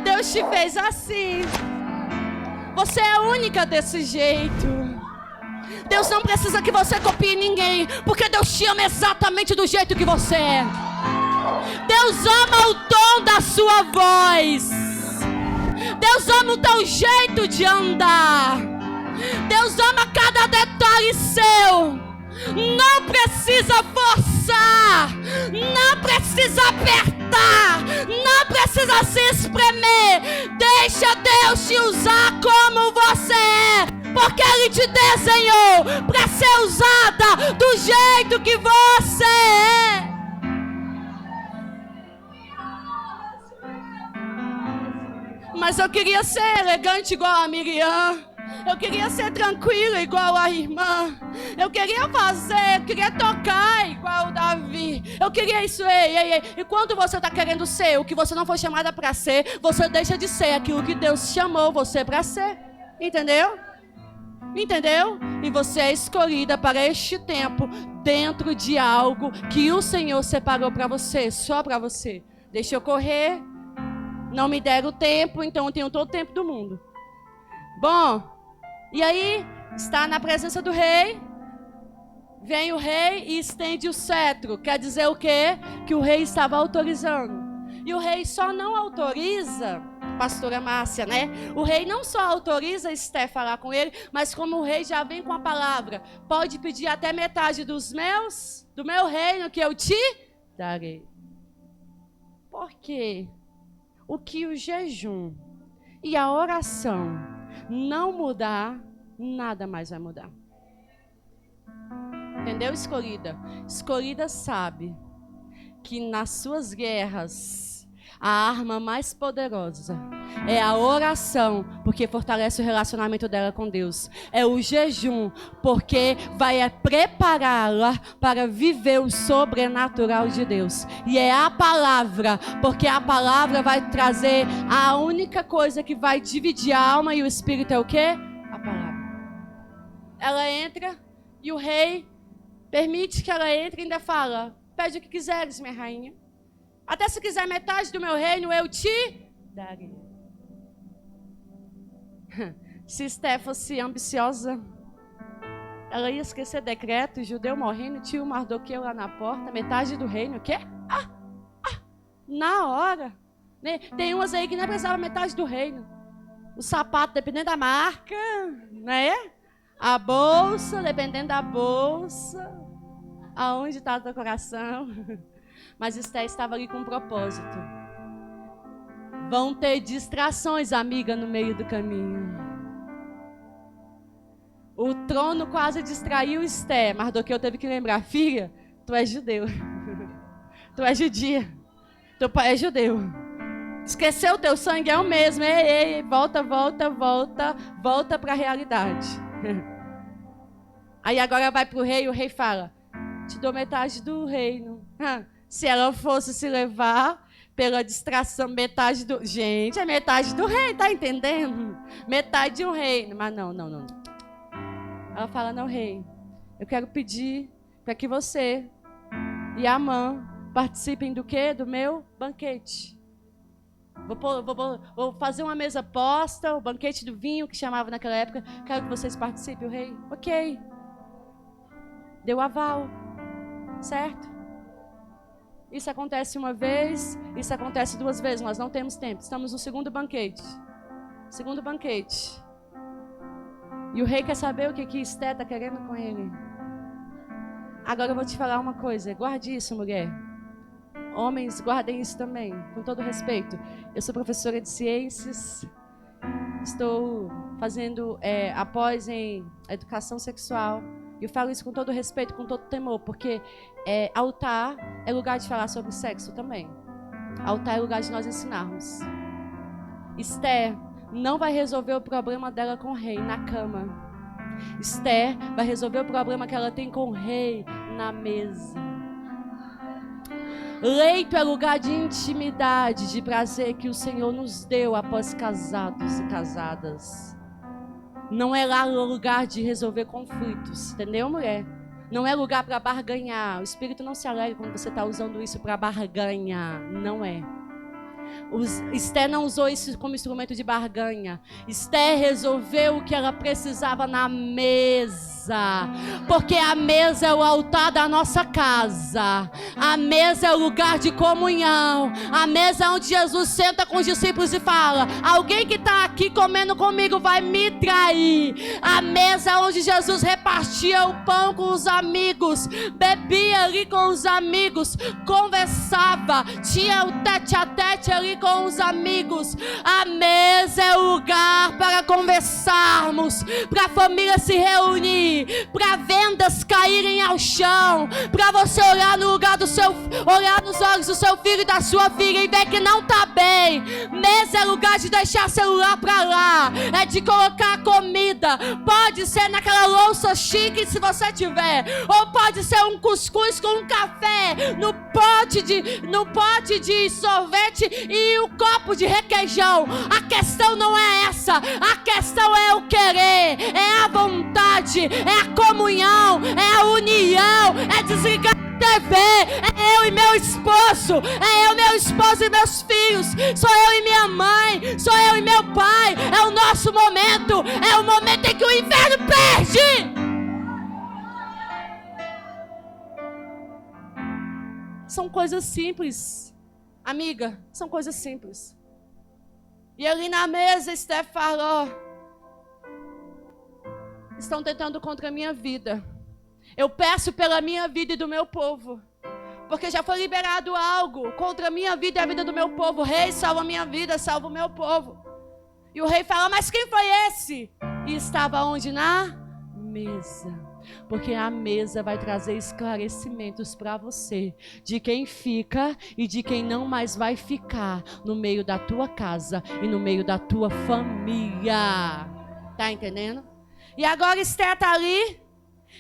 Deus te fez assim. Você é única desse jeito. Deus não precisa que você copie ninguém, porque Deus te ama exatamente do jeito que você é. Deus ama o tom da sua voz. Deus ama o teu jeito de andar. Deus ama cada detalhe seu. Não precisa forçar. Não precisa apertar. Não precisa se espremer. Deixa Deus te usar como você é. Porque Ele te desenhou para ser usada do jeito que você é. Mas eu queria ser elegante igual a Miriam. Eu queria ser tranquila igual a irmã. Eu queria tocar igual o Davi. Eu queria isso, ei. E quando você está querendo ser o que você não foi chamada para ser, você deixa de ser aquilo que Deus chamou você para ser. Entendeu? E você é escolhida para este tempo dentro de algo que o Senhor separou para você, só para você. Deixa eu correr. Não me deram tempo, então eu tenho todo o tempo do mundo. Bom, e aí, está na presença do rei. Vem o rei e estende o cetro. Quer dizer o quê? Que o rei estava autorizando. E o rei só não autoriza, pastora Márcia, né? O rei não só autoriza Esté falar com ele, mas como o rei já vem com a palavra, pode pedir até metade do meu reino que eu te darei. Por quê? O que o jejum e a oração não mudar, nada mais vai mudar. Entendeu, escolhida? Escolhida sabe que nas suas guerras, a arma mais poderosa é a oração, porque fortalece o relacionamento dela com Deus. É o jejum, porque vai prepará-la para viver o sobrenatural de Deus. E é a palavra, porque a palavra vai trazer a única coisa que vai dividir a alma e o espírito é o quê? A palavra. Ela entra e o rei permite que ela entre e ainda fala: pede o que quiseres, minha rainha. Até se quiser metade do meu reino, eu te darei. Se Esté fosse ambiciosa, ela ia esquecer decreto, judeu morrendo, tio Mardoqueu lá na porta, metade do reino, o quê? Na hora. Tem umas aí que nem precisava metade do reino. O sapato, dependendo da marca, né? A bolsa, dependendo da bolsa. Aonde está o teu coração? Mas Esté estava ali com um propósito. Vão ter distrações, amiga, no meio do caminho. O trono quase distraiu Esté. Mardoqueu teve que lembrar: filha, tu és judeu. Tu és judia. Teu pai é judeu. Esqueceu, teu sangue é o mesmo. Ei, volta para a realidade. Aí agora vai para o rei e o rei fala: te dou metade do reino. Se ela fosse se levar pela distração, metade do... Gente, é metade do reino, tá entendendo? Metade de um reino. Mas não. Ela fala: não, rei, eu quero pedir para que você e Amã participem do quê? Do meu banquete. Vou fazer uma mesa posta, o banquete do vinho, que chamava naquela época. Quero que vocês participem, o rei. Ok. Deu aval. Certo? Isso acontece uma vez, isso acontece duas vezes, nós não temos tempo. Estamos no segundo banquete. E o rei quer saber o que Esté está querendo com ele. Agora eu vou te falar uma coisa, guarde isso, mulher. Homens, guardem isso também, com todo respeito. Eu sou professora de ciências, estou fazendo após em educação sexual. E eu falo isso com todo respeito, com todo temor, porque altar é lugar de falar sobre sexo também. Altar é lugar de nós ensinarmos. Esté não vai resolver o problema dela com o rei na cama. Esther vai resolver o problema que ela tem com o rei na mesa. Leito é lugar de intimidade, de prazer que o Senhor nos deu após casados e casadas. Não é lá lugar de resolver conflitos, entendeu, mulher? Não é lugar para barganhar. O Espírito não se alegra quando você está usando isso para barganhar. Não é. Esther não usou isso como instrumento de barganha. Esther resolveu o que ela precisava na mesa, porque a mesa é o altar da nossa casa. A mesa é o lugar de comunhão. A mesa é onde Jesus senta com os discípulos e fala: alguém que está aqui comendo comigo vai me trair. A mesa é onde Jesus repartia o pão com os amigos, bebia ali com os amigos, conversava, tinha o tete a tete ali com os amigos. A mesa é o lugar para conversarmos, para a família se reunir, para vendas caírem ao chão, para você olhar no lugar do seu, olhar nos olhos do seu filho e da sua filha e ver que não está bem. Mesa é lugar de deixar celular para lá, é de colocar comida. Pode ser naquela louça chique se você tiver, ou pode ser um cuscuz com um café no pote de sorvete e o copo de requeijão. A questão não é essa. A questão é o querer, é a vontade, é a comunhão, é a união, é desligar a TV. É eu e meu esposo, é eu, meu esposo e meus filhos, sou eu e minha mãe, sou eu e meu pai. É o nosso momento, é o momento em que o inferno perde. São coisas simples, amiga, são coisas simples. E ali na mesa, Esther falou: estão tentando contra a minha vida. Eu peço pela minha vida e do meu povo, porque já foi liberado algo contra a minha vida e a vida do meu povo. Rei, salva a minha vida, salva o meu povo. E o rei fala: mas quem foi esse? E estava onde? Na mesa. Porque a mesa vai trazer esclarecimentos para você de quem fica e de quem não mais vai ficar no meio da tua casa e no meio da tua família. Tá entendendo? E agora Esther está ali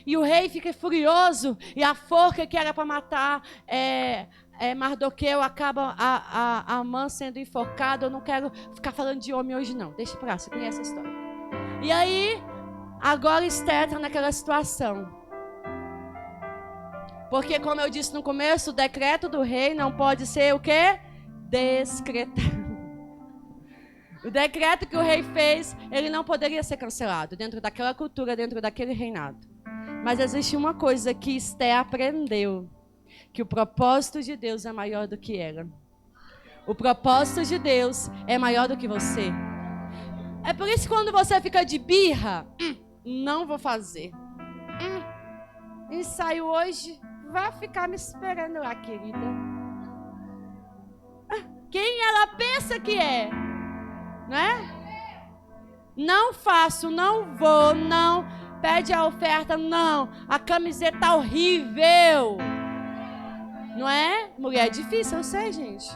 e o rei fica furioso e a forca que era para matar Mardoqueu acaba a Amã sendo enforcada. Eu não quero ficar falando de homem hoje não, deixa pra lá, você conhece a história. E aí agora Esther está naquela situação. Porque, como eu disse no começo, o decreto do rei não pode ser o quê? Descretado. O decreto que o rei fez, ele não poderia ser cancelado dentro daquela cultura, dentro daquele reinado. Mas existe uma coisa que Esther aprendeu, que o propósito de Deus é maior do que ela. O propósito de Deus é maior do que você. É por isso que quando você fica de birra, não vou fazer. Ensaio hoje, vai ficar me esperando lá, querida. Quem ela pensa que é? Né? Não faço, não vou, não. Pede a oferta, não. A camiseta horrível. Não é? Mulher é difícil, eu sei, gente.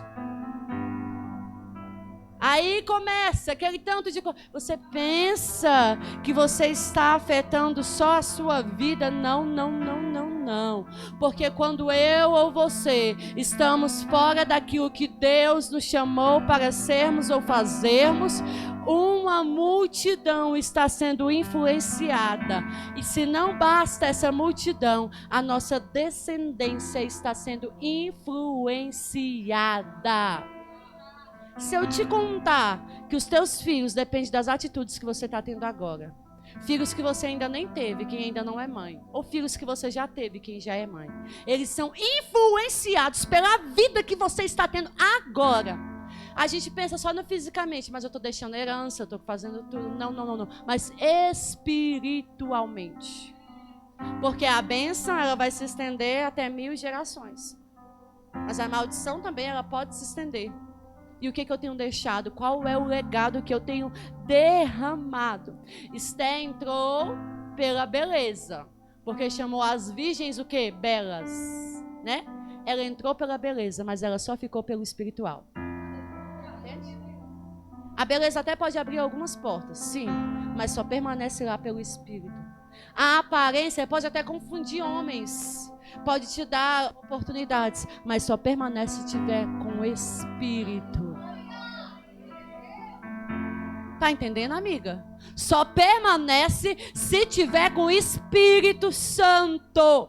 Aí começa aquele tanto de coisa. Você pensa que você está afetando só a sua vida? Não, não, não, não, não. Porque quando eu ou você estamos fora daquilo que Deus nos chamou para sermos ou fazermos, uma multidão está sendo influenciada. E se não basta essa multidão, a nossa descendência está sendo influenciada. Se eu te contar que os teus filhos dependem das atitudes que você está tendo agora, filhos que você ainda nem teve, quem ainda não é mãe, ou filhos que você já teve, quem já é mãe, eles são influenciados pela vida que você está tendo agora. A gente pensa só no fisicamente, mas eu estou deixando herança, eu estou fazendo tudo. Não, não, não, não. Mas espiritualmente. Porque a bênção, ela vai se estender até 1000 gerações. Mas a maldição também, ela pode se estender. E o que eu tenho deixado? Qual é o legado que eu tenho derramado? Esther entrou pela beleza. Porque chamou as virgens o quê? Belas. Né? Ela entrou pela beleza, mas ela só ficou pelo espiritual. Entende? A beleza até pode abrir algumas portas, sim. Mas só permanece lá pelo espírito. A aparência pode até confundir homens, pode te dar oportunidades, mas só permanece se tiver com o Espírito. Tá entendendo, amiga? Só permanece se tiver com o Espírito Santo.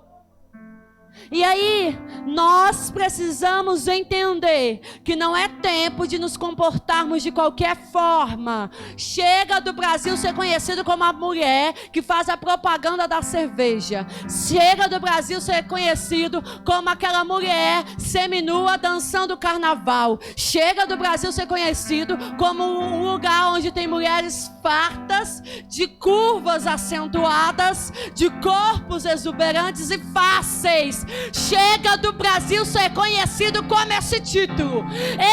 E aí, nós precisamos entender que não é tempo de nos comportarmos de qualquer forma. Chega do Brasil ser conhecido como a mulher que faz a propaganda da cerveja. Chega do Brasil ser conhecido como aquela mulher seminua dançando carnaval. Chega do Brasil ser conhecido como um lugar onde tem mulheres fartas, de curvas acentuadas, de corpos exuberantes e fáceis. Chega do Brasil ser conhecido como esse título.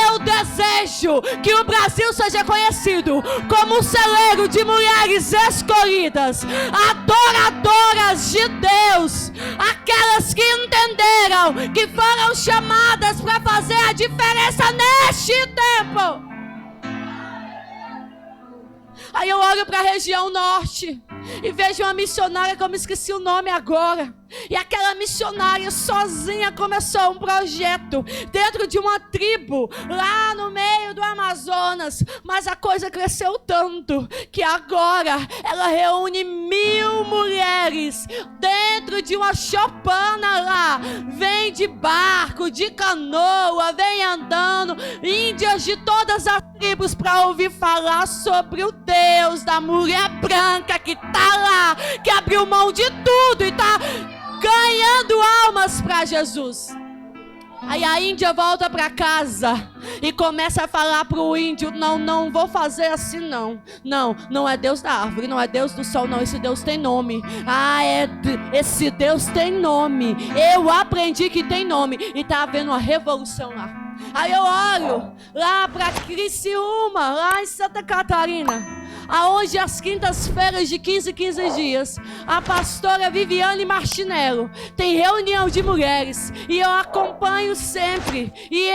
Eu desejo que o Brasil seja conhecido como um celeiro de mulheres escolhidas, adoradoras de Deus, aquelas que entenderam que foram chamadas para fazer a diferença neste tempo. Aí eu olho para a região norte e vejo uma missionária que eu me esqueci o nome agora. E aquela missionária sozinha começou um projeto dentro de uma tribo lá no meio do Amazonas. Mas a coisa cresceu tanto que agora ela reúne 1000 mulheres dentro de uma choupana lá. Vem de barco, de canoa, vem andando, índias de todas as tribos para ouvir falar sobre o Deus da mulher branca que tá lá, que abriu mão de tudo e tá ganhando almas para Jesus. Aí a índia volta para casa e começa a falar para o índio: não vou fazer assim não. Não é Deus da árvore, não é Deus do sol, não. Esse Deus tem nome. Esse Deus tem nome. Eu aprendi que tem nome. E tá havendo uma revolução lá. Aí eu olho lá para Criciúma, lá em Santa Catarina, aonde às quintas-feiras de 15 dias, a pastora Viviane Martinello tem reunião de mulheres, e eu acompanho sempre, e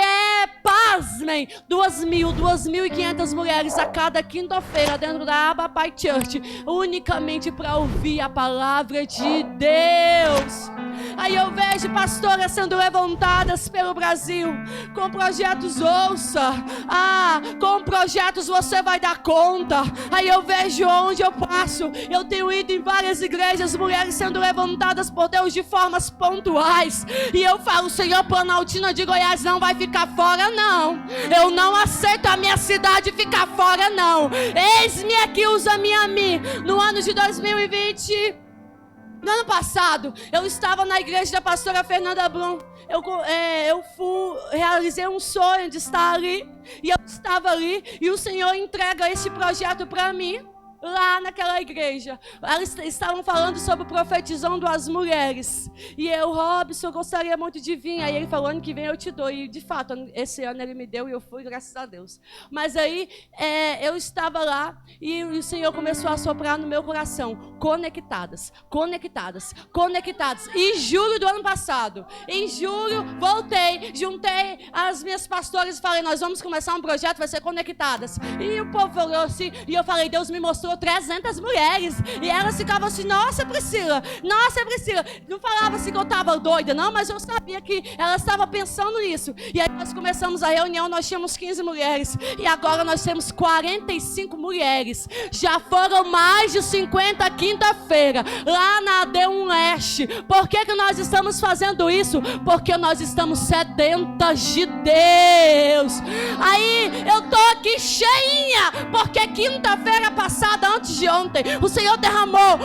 pasmem, 2.500 mulheres a cada quinta-feira dentro da Abapai Church, unicamente para ouvir a palavra de Deus. Aí eu vejo pastoras sendo levantadas pelo Brasil, com projetos Ouça, com projetos Você Vai Dar Conta. Aí eu vejo onde eu passo, eu tenho ido em várias igrejas, mulheres sendo levantadas por Deus de formas pontuais, e eu falo: Senhor, Planaltina de Goiás não vai ficar fora não. Eu não aceito a minha cidade ficar fora não. Eis-me aqui, usa-me a mim. No ano de 2020, no ano passado, eu estava na igreja da pastora Fernanda Brum. Realizei um sonho de estar ali, e eu estava ali, e o Senhor entrega esse projeto para mim, lá naquela igreja. Elas estavam falando sobre profetizando as mulheres, e eu: Robson, eu gostaria muito de vir. Aí ele falou: ano que vem eu te dou, e de fato, esse ano ele me deu, e eu fui, graças a Deus. Mas aí, eu estava lá, e o Senhor começou a soprar no meu coração: conectadas. Em julho do ano passado, voltei, juntei as minhas pastoras e falei: nós vamos começar um projeto, vai ser Conectadas. E o povo falou assim, e eu falei: Deus me mostrou 300 mulheres, e elas ficavam assim: nossa Priscila, não falava assim que eu estava doida não, mas eu sabia que ela estava pensando nisso. E aí nós começamos a reunião, nós tínhamos 15 mulheres, e agora nós temos 45 mulheres, já foram mais de 50 quinta-feira, lá na AD1 Leste. Por que nós estamos fazendo isso? Porque nós estamos sedentas de Deus. Aí eu tô aqui cheinha, porque quinta-feira passada, antes de ontem, o Senhor derramou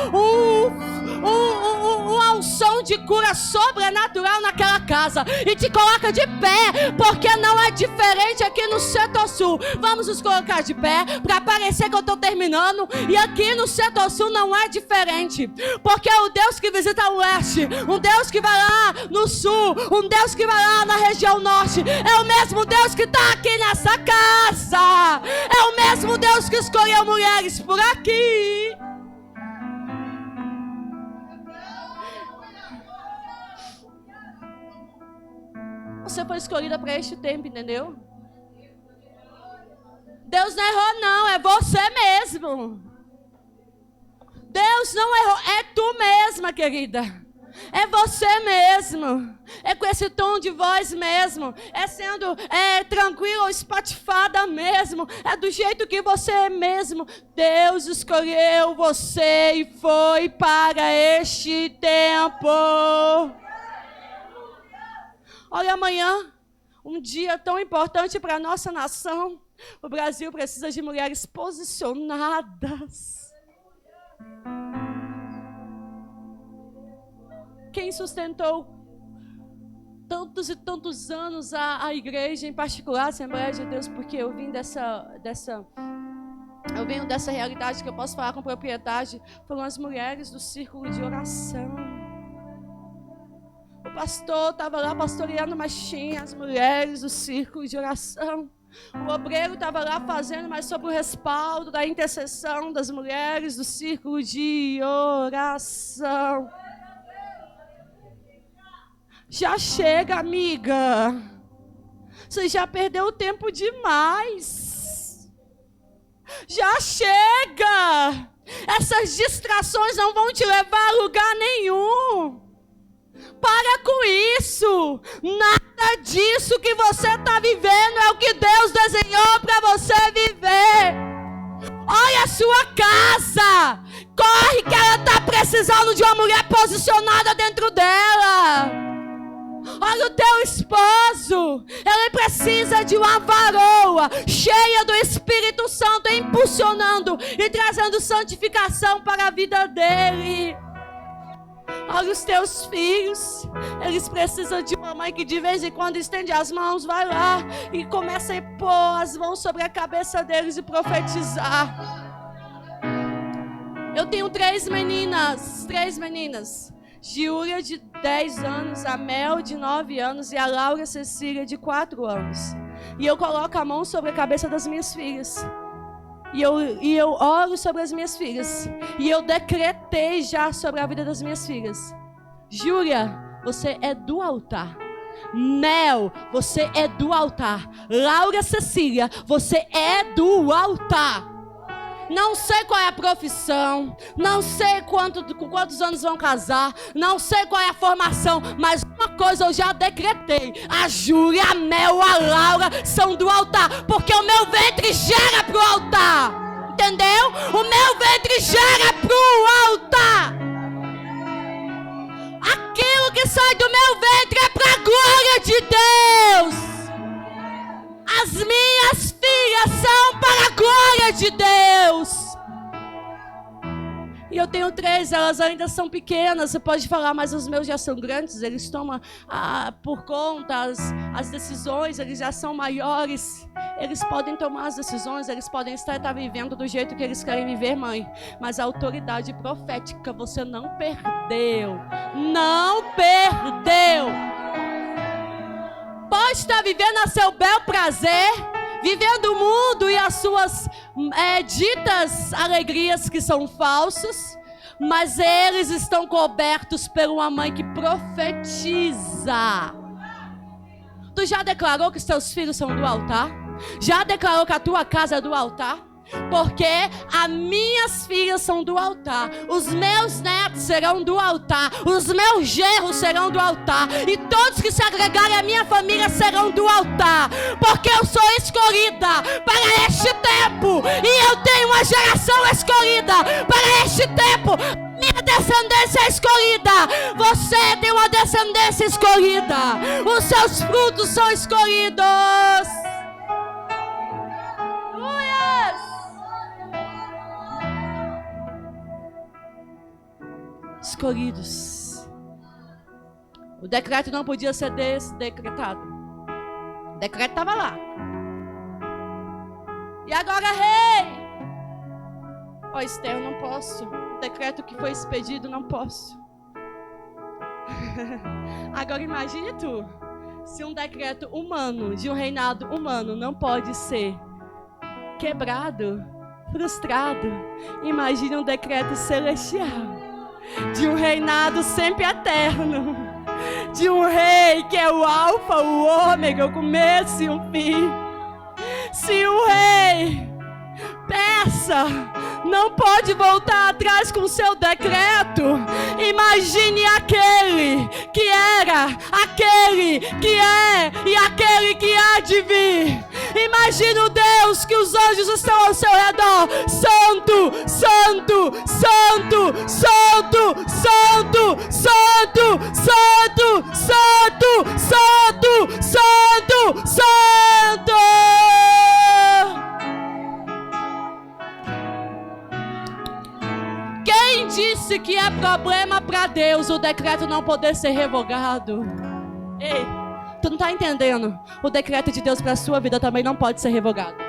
uma unção de cura sobrenatural naquela casa, e te coloca de pé, porque não é diferente aqui no Setor Sul. Vamos nos colocar de pé, para parecer que eu estou terminando. E aqui no Setor Sul não é diferente, porque é o Deus que visita o leste, um Deus que vai lá no sul, um Deus que vai lá na região norte, é o mesmo Deus que está aqui nessa casa, é o mesmo Deus que escolheu mulheres por aqui. Você foi escolhida para este tempo, entendeu? Deus não errou não, é você mesmo. Deus Deus não errou. É tu mesma, querida. É você mesmo. É com esse tom de voz mesmo. É sendo tranquila ou espatifada mesmo. É do jeito que você é mesmo. Deus escolheu você e foi para este tempo. Olha, amanhã, um dia tão importante para a nossa nação. O Brasil precisa de mulheres posicionadas. Quem sustentou tantos e tantos anos a igreja, em particular a Assembleia de Deus, porque eu venho dessa realidade que eu posso falar com propriedade, foram as mulheres do círculo de oração. O pastor estava lá pastoreando, mas tinha as mulheres do círculo de oração. O obreiro estava lá fazendo, mas sob o respaldo da intercessão das mulheres do círculo de oração. Já chega, amiga. Você já perdeu tempo demais. Já chega. Essas distrações não vão te levar a lugar nenhum. Para com isso. Nada disso que você está vivendo é o que Deus desenhou para você viver. Olha a sua casa. Corre que ela está precisando de uma mulher posicionada dentro dela. Olha o teu esposo, ele precisa de uma varoa cheia do Espírito Santo, impulsionando e trazendo santificação para a vida dele. Olha os teus filhos, eles precisam de uma mãe que de vez em quando estende as mãos, vai lá e começa a pôr as mãos sobre a cabeça deles e profetizar. Eu tenho três meninas. Giúlia, de 10 anos, a Mel, de 9 anos, e a Laura Cecília, de 4 anos. E eu coloco a mão sobre a cabeça das minhas filhas. E eu oro sobre as minhas filhas. E eu decretei já sobre a vida das minhas filhas. Giúlia, você é do altar. Mel, você é do altar. Laura Cecília, você é do altar. Não sei qual é a profissão, não sei com quantos anos vão casar, não sei qual é a formação, mas uma coisa eu já decretei: a Júlia, a Mel, a Laura são do altar, porque o meu ventre gera pro altar, entendeu? O meu ventre gera pro altar. Aquilo que sai do meu ventre é pra glória de Deus. As minhas filhas são para a glória de Deus. E eu tenho 3, elas ainda são pequenas. Você pode falar, mas os meus já são grandes. Eles tomam por conta as decisões, eles já são maiores. Eles podem tomar as decisões, eles podem estar vivendo do jeito que eles querem viver, mãe. Mas a autoridade profética você não perdeu. Não perdeu. Pode estar vivendo a seu bel prazer, vivendo o mundo e as suas ditas alegrias que são falsas, mas eles estão cobertos por uma mãe que profetiza. Tu já declarou que os teus filhos são do altar? Já declarou que a tua casa é do altar? Porque as minhas filhas são do altar, os meus netos serão do altar, os meus genros serão do altar, e todos que se agregarem à minha família serão do altar, porque eu sou escolhida para este tempo, e eu tenho uma geração escolhida para este tempo. Minha descendência é escolhida. Você tem uma descendência escolhida. Os seus frutos são escolhidos. Escolhidos. O decreto não podia ser decretado. O decreto estava lá. E agora, rei? Ó, Esther, eu não posso. O decreto que foi expedido, não posso. Agora imagine tu. Se um decreto humano, de um reinado humano, não pode ser quebrado, frustrado, imagine um decreto celestial. De um reinado sempre eterno, de um rei que é o alfa, o ômega, o começo e o fim. Se o rei Peça, não pode voltar atrás com seu decreto. Imagine aquele que era, aquele que é e aquele que há de vir. Imagine o Deus que os anjos estão ao seu redor. Santo, santo, santo, santo, santo, santo, santo, santo, santo, santo, santo. Quem disse que é problema para Deus o decreto não poder ser revogado? Ei, tu não tá entendendo? O decreto de Deus para a sua vida também não pode ser revogado.